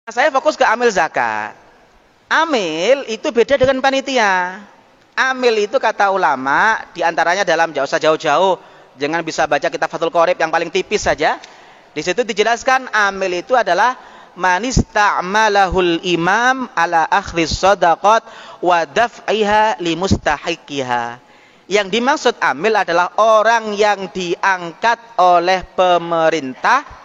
Saya fokus ke amil zakat. Amil itu beda dengan panitia. Amil itu kata ulama, diantaranya dalam jauh usah jauh-jauh, jangan bisa baca kitab Fathul Qorib yang paling tipis saja. Di situ dijelaskan amil itu adalah manista'malahul imam ala akhlis sadaqat wa daf'iha limustahiqiha. Yang dimaksud amil adalah orang yang diangkat oleh pemerintah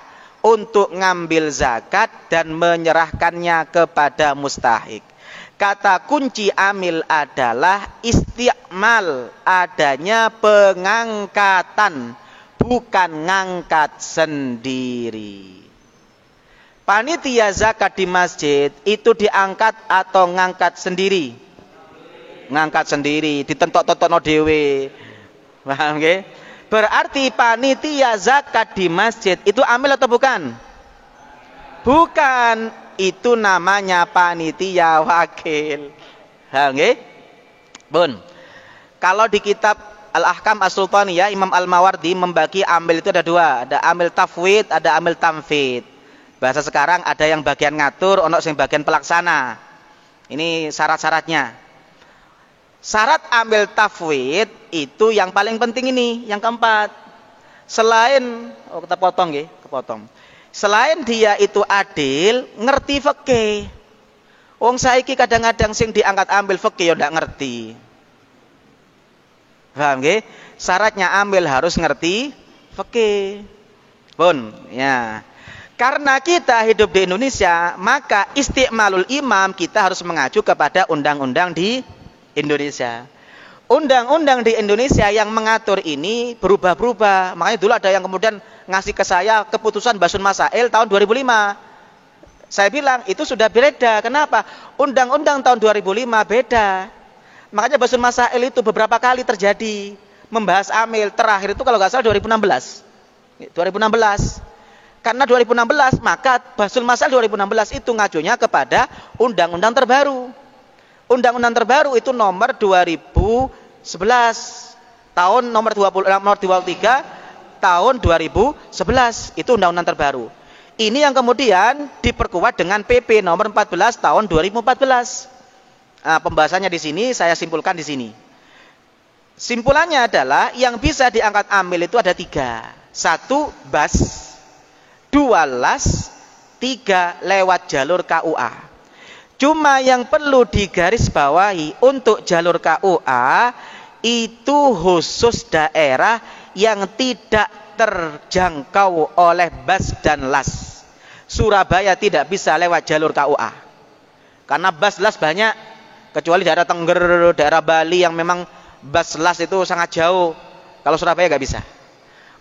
untuk ngambil zakat dan menyerahkannya kepada mustahik. Kata kunci amil adalah istiqmal, adanya pengangkatan, bukan ngangkat sendiri. Panitia zakat di masjid itu diangkat atau ngangkat sendiri? Ngangkat sendiri, ditentok-tentokno dhewe. Paham nggih? Berarti panitia zakat di masjid itu amil atau bukan? Bukan, itu namanya panitia wakil. Ha nggih? Bun. Kalau di kitab Al-Ahkam As-Sultaniyah, Imam Al-Mawardi membagi amil itu ada dua, ada amil tafwid, ada amil tamfid. Bahasa sekarang ada yang bagian ngatur, ono sing bagian pelaksana. Ini syarat-syaratnya. Syarat amil tafwid itu yang paling penting ini, yang keempat. Selain kita potong nggih, kepotong. Selain dia itu adil, ngerti fikih. Wong saiki kadang-kadang sing diangkat ambil fikih ya ndak ngerti. Paham nggih? Syaratnya ambil harus ngerti fikih. Pun, ya. Karena kita hidup di Indonesia, maka istiqmalul imam kita harus mengacu kepada undang-undang di Indonesia. Undang-undang di Indonesia yang mengatur ini berubah-berubah. Makanya dulu ada yang kemudian ngasih ke saya keputusan Basun Masail tahun 2005. Saya bilang itu sudah beda. Kenapa? Undang-undang tahun 2005 beda. Makanya Basun Masail itu beberapa kali terjadi membahas amil. Terakhir itu kalau nggak salah 2016. 2016. Karena 2016 maka Basun Masail 2016 itu ngajunya kepada undang-undang terbaru. Undang-undang terbaru itu nomor 2011 tahun nomor 23 tahun 2011 itu undang-undang terbaru. Ini yang kemudian diperkuat dengan PP nomor 14 tahun 2014. Nah, pembahasannya di sini saya simpulkan di sini. Simpulannya adalah yang bisa diangkat amil itu ada 3. 1 bas, 2 las, 3 lewat jalur KUA. Cuma yang perlu digarisbawahi untuk jalur KUA itu khusus daerah yang tidak terjangkau oleh bas dan las. Surabaya tidak bisa lewat jalur KUA. Karena bas las banyak, kecuali daerah Tengger, daerah Bali yang memang bas las itu sangat jauh. Kalau Surabaya nggak bisa.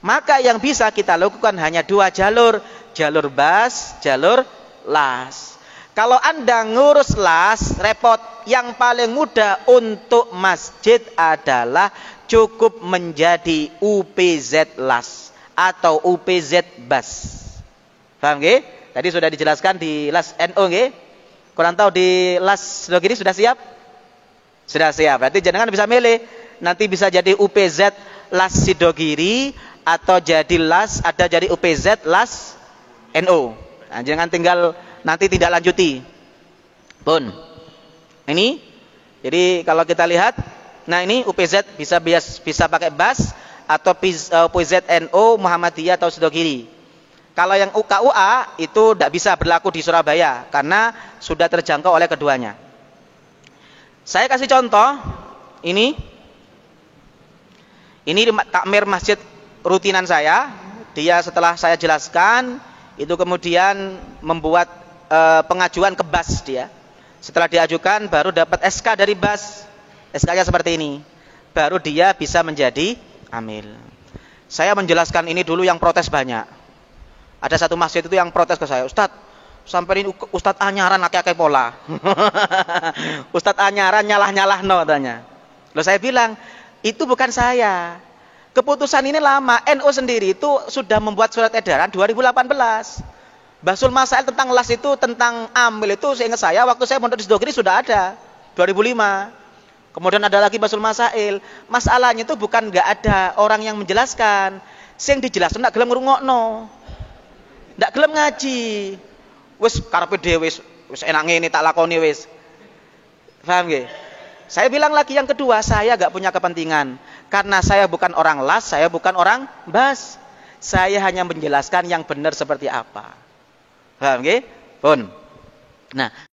Maka yang bisa kita lakukan hanya 2 jalur, jalur bas, jalur las. Kalau Anda ngurus las, repot. Yang paling mudah untuk masjid adalah cukup menjadi UPZ las atau UPZ bas. Paham nggih? Tadi sudah dijelaskan di las NU nggih? Kurang tahu di las Sidogiri sudah siap? Sudah siap. Berarti jangan bisa milih. Nanti bisa jadi UPZ las Sidogiri atau jadi las ada jadi UPZ las NU. Nah, jangan tinggal nanti tidak lanjuti. Pun. Ini. Jadi kalau kita lihat, nah ini UPZ bisa pakai bas atau UPZ NU Muhammadiyah atau Sidogiri. Kalau yang UKUA itu tidak bisa berlaku di Surabaya karena sudah terjangkau oleh keduanya. Saya kasih contoh ini takmir masjid rutinan saya. Dia setelah saya jelaskan itu kemudian membuat pengajuan ke BAS dia. Setelah diajukan baru dapat SK dari BAS. SK-nya seperti ini. Baru dia bisa menjadi amil. Saya menjelaskan ini dulu yang protes banyak. Ada satu masjid itu yang protes ke saya, Ustadz, sampai ini Ustadz anyaran akeh-akeh pola. Ustadz anyaran nyalah-nyalah no katanya. Loh saya bilang, itu bukan saya. Keputusan ini lama. NU sendiri itu sudah membuat surat edaran 2018. Basul Masail tentang las itu, tentang amil itu seingat saya waktu saya mondok di Sidogiri sudah ada 2005. Kemudian ada lagi Basul Masail. Masalahnya itu bukan nggak ada orang yang menjelaskan. Sing dijelaskan nggak gelem ngrungokno. Nggak gelem ngaji. Wis karepe dhewe wis enak ngene tak lakoni wis. Paham nggih? Saya bilang lagi yang kedua, saya gak punya kepentingan. Karena saya bukan orang las, saya bukan orang bas. Saya hanya menjelaskan yang benar seperti apa. Paham nggih? Pun. Nah,